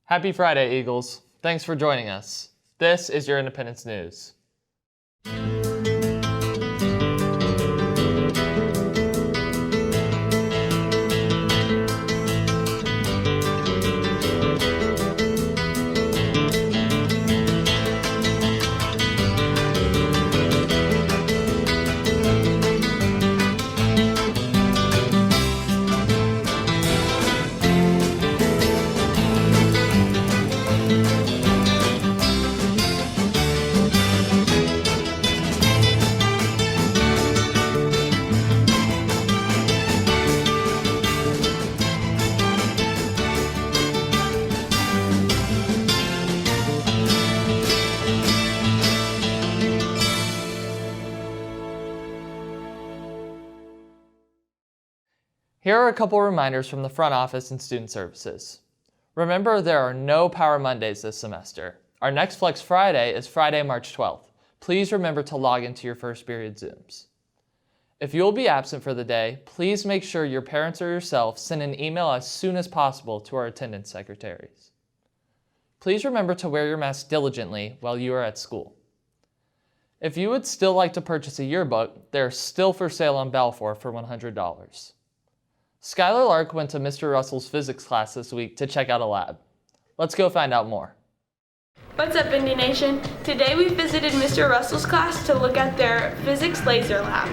Happy Friday, Eagles. Thanks for joining us. This is your Independence News. Here are a couple reminders from the front office and student services. Remember, there are no Power Mondays this semester. Our next Flex Friday is Friday, March 12th. Please remember to log into your first period Zooms. If you will be absent for the day, please make sure your parents or yourself send an email as soon as possible to our attendance secretaries. Please remember to wear your mask diligently while you are at school. If you would still like to purchase a yearbook, they are still for sale on Balfour for $100. Skylar Lark went to Mr. Russell's physics class this week to check out a lab. Let's go find out more. What's up, Indy Nation? Today we visited Mr. Russell's class to look at their physics laser lab.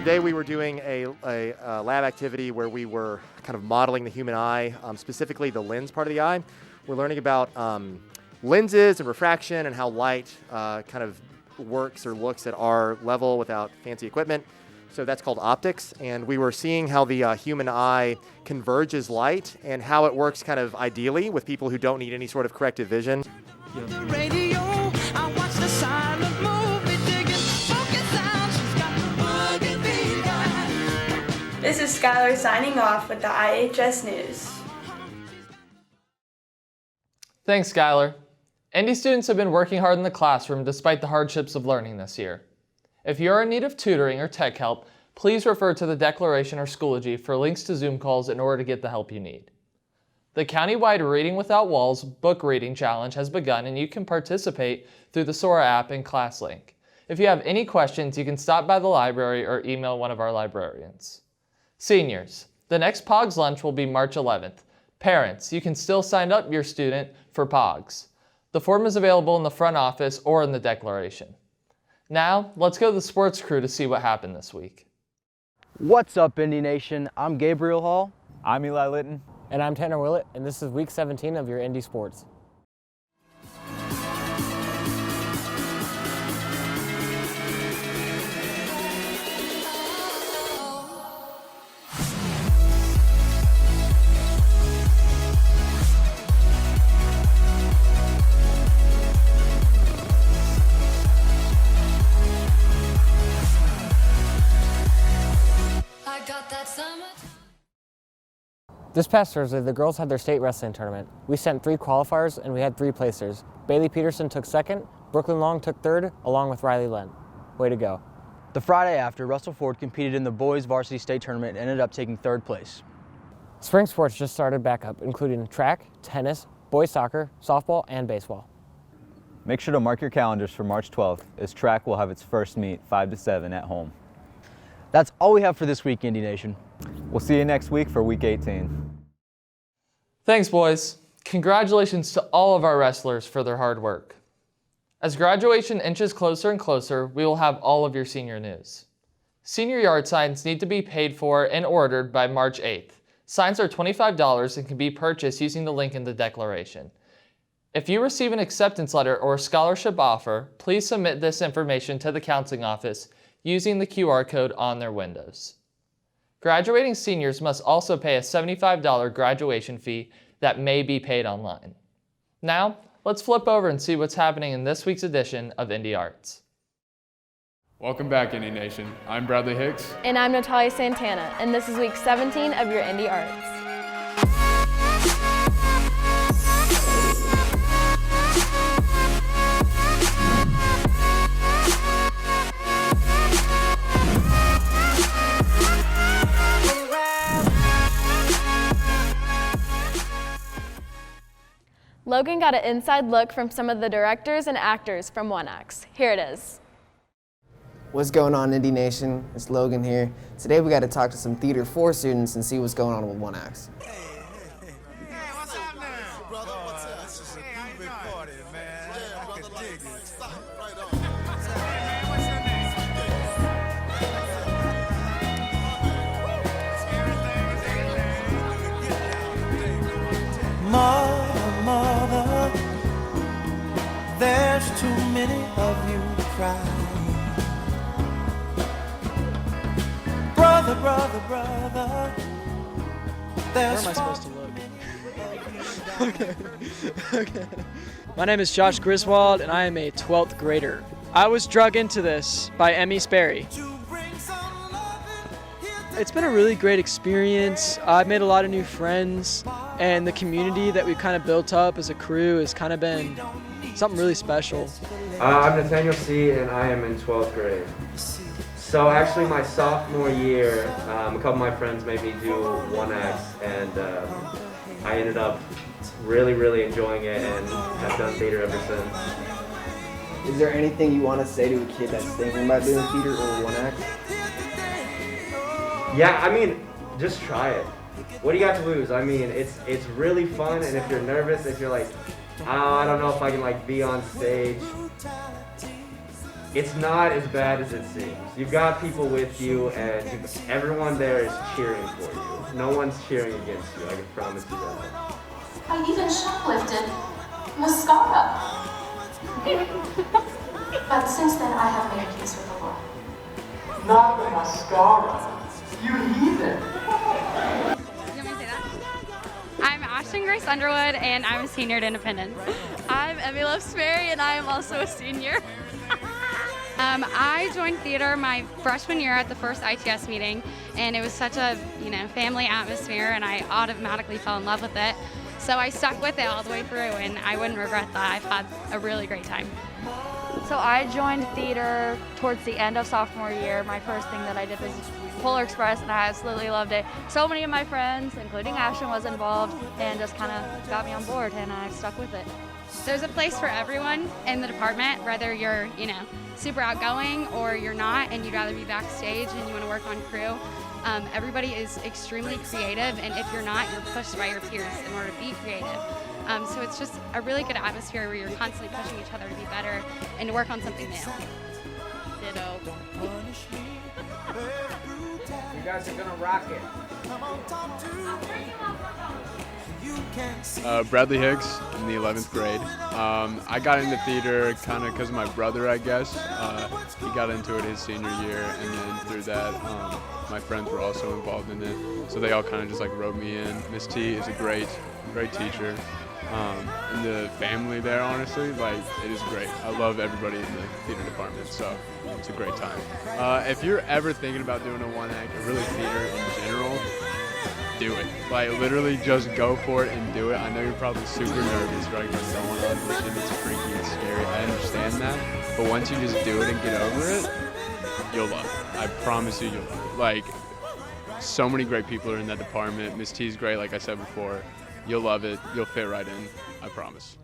Today we were doing a lab activity where we were kind of modeling the human eye, specifically the lens part of the eye. We're learning about lenses and refraction and how light kind of works or looks at our level without fancy equipment. So that's called optics. And we were seeing how the human eye converges light and how it works kind of ideally with people who don't need any sort of corrective vision. This is Skylar signing off with the IHS News. Thanks, Skylar. Indy students have been working hard in the classroom despite the hardships of learning this year. If you are in need of tutoring or tech help, please refer to the Declaration or Schoology for links to Zoom calls in order to get the help you need. The countywide Reading Without Walls book reading challenge has begun, and you can participate through the Sora app and ClassLink. If you have any questions, you can stop by the library or email one of our librarians. Seniors, the next POGS lunch will be March 11th. Parents, you can still sign up your student for POGS. The form is available in the front office or in the Declaration. Now, let's go to the sports crew to see what happened this week. What's up, Indy Nation? I'm Gabriel Hall. I'm Eli Litton. And I'm Tanner Willett, and this is week 17 of your Indy Sports. This past Thursday, the girls had their state wrestling tournament. We sent 3 qualifiers and we had 3 placers. Bailey Peterson took second, Brooklyn Long took third, along with Riley Lent. Way to go. The Friday after, Russell Ford competed in the boys varsity state tournament and ended up taking 3rd place. Spring sports just started back up, including track, tennis, boys soccer, softball, and baseball. Make sure to mark your calendars for March 12th, as track will have its first meet 5 to 7 at home. That's all we have for this week, Indy Nation. We'll see you next week for week 18. Thanks, boys. Congratulations to all of our wrestlers for their hard work. As graduation inches closer and closer, we will have all of your senior news. Senior yard signs need to be paid for and ordered by March 8th. Signs are $25 and can be purchased using the link in the Declaration. If you receive an acceptance letter or scholarship offer, please submit this information to the counseling office using the QR code on their windows. Graduating seniors must also pay a $75 graduation fee that may be paid online. Now, let's flip over and see what's happening in this week's edition of Indy Arts. Welcome back, Indy Nation. I'm Bradley Hicks. And I'm Natalia Santana, and this is week 17 of your Indy Arts. Logan got an inside look from some of the directors and actors from One Acts. Here it is. What's going on, Indy Nation? It's Logan here. Today we got to talk to some Theater 4 students and see what's going on with One Acts. Mother, there's too many of you crying. Brother, where am I supposed to look? Okay. My name is Josh Griswold, and I am a 12th grader. I was drug into this by Emmy Sperry. It's been a really great experience. I've made a lot of new friends, and the community that we've kind of built up as a crew has kind of been something really special. I'm Nathaniel C., and I am in 12th grade. So actually my sophomore year, a couple of my friends made me do One Acts, and I ended up really enjoying it and have done theater ever since. Is there anything you want to say to a kid that's thinking about doing theater or One Act? Yeah, I mean, just try it. What do you got to lose? I mean, it's really fun, and if you're nervous, if you're like, oh, I don't know if I can like be on stage, it's not as bad as it seems. You've got people with you, and everyone there is cheering for you. No one's cheering against you, I can promise you that. I even shoplifted mascara. But since then, I have made peace with the Lord. Not the mascara, you heathen. I'm Ashton Grace Underwood, and I'm a senior at Independence. I'm Emmy Love Sperry, and I am also a senior. I joined theater my freshman year at the first ITS meeting, and it was such a family atmosphere, and I automatically fell in love with it. So I stuck with it all the way through, and I wouldn't regret that. I've had a really great time. So I joined theater towards the end of sophomore year. My first thing that I did was Polar Express, and I absolutely loved it. So many of my friends, including Ashton, was involved and just kind of got me on board, and I stuck with it. There's a place for everyone in the department, whether you're, super outgoing or you're not and you'd rather be backstage and you want to work on crew. Everybody is extremely creative, and if you're not, you're pushed by your peers in order to be creative. So it's just a really good atmosphere where you're constantly pushing each other to be better and to work on something new. Ditto. You guys are gonna rock it. Bradley Higgs in the 11th grade. I got into theater kind of because of my brother, I guess. He got into it his senior year, and then through that, my friends were also involved in it. So they all kind of just like wrote me in. Miss T is a great teacher. And the family there, honestly, like, it is great. I love everybody in the theater department, so it's a great time. If you're ever thinking about doing a One Act, or really theater in general, do it. Like, literally just go for it and do it. I know you're probably super nervous, right? What's going on, this shit is freaky and scary. I understand that. But once you just do it and get over it, you'll love it. I promise you'll love it. Like, so many great people are in that department. Miss T's great, like I said before. You'll love it. You'll fit right in. I promise.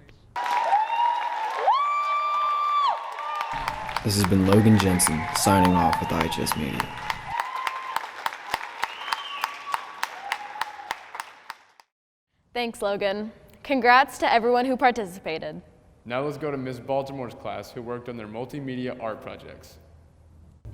This has been Logan Jensen signing off with IHS Media. Thanks, Logan. Congrats to everyone who participated. Now let's go to Ms. Baltimore's class, who worked on their multimedia art projects.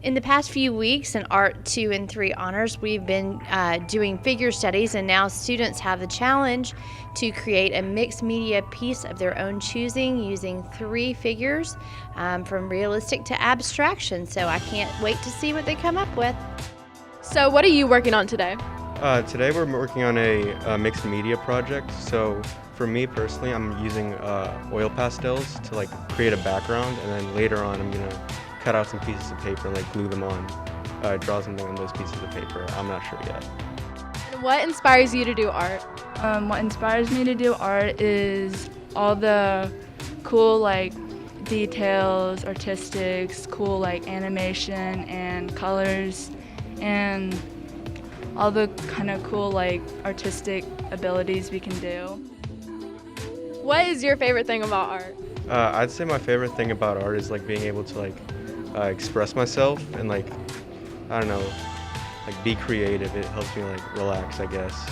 In the past few weeks in Art 2 and 3 honors, we've been doing figure studies, and now students have the challenge to create a mixed media piece of their own choosing using 3 figures from realistic to abstraction. So I can't wait to see what they come up with. So what are you working on today? Today we're working on a mixed media project. So for me personally, I'm using oil pastels to like create a background, and then later on I'm gonna cut out some pieces of paper and like glue them on, draw something on those pieces of paper. I'm not sure yet. And what inspires you to do art? What inspires me to do art is all the cool like details, artistics, cool like animation and colors, and all the kind of cool like artistic abilities we can do. What is your favorite thing about art? I'd say my favorite thing about art is like being able to like express myself and like, I don't know, like be creative. It helps me like relax, I guess.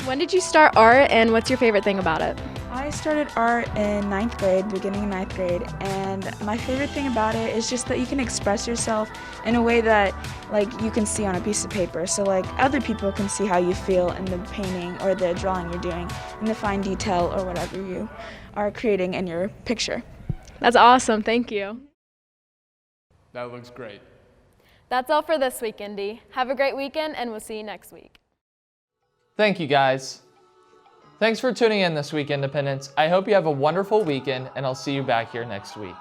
When did you start art and what's your favorite thing about it? I started art in 9th grade, beginning of 9th grade, and my favorite thing about it is just that you can express yourself in a way that like you can see on a piece of paper. So like other people can see how you feel in the painting or the drawing you're doing, in the fine detail or whatever you are creating in your picture. That's awesome, thank you. That looks great. That's all for this week, Indy. Have a great weekend and we'll see you next week. Thank you, guys. Thanks for tuning in this week, Independence. I hope you have a wonderful weekend, and I'll see you back here next week.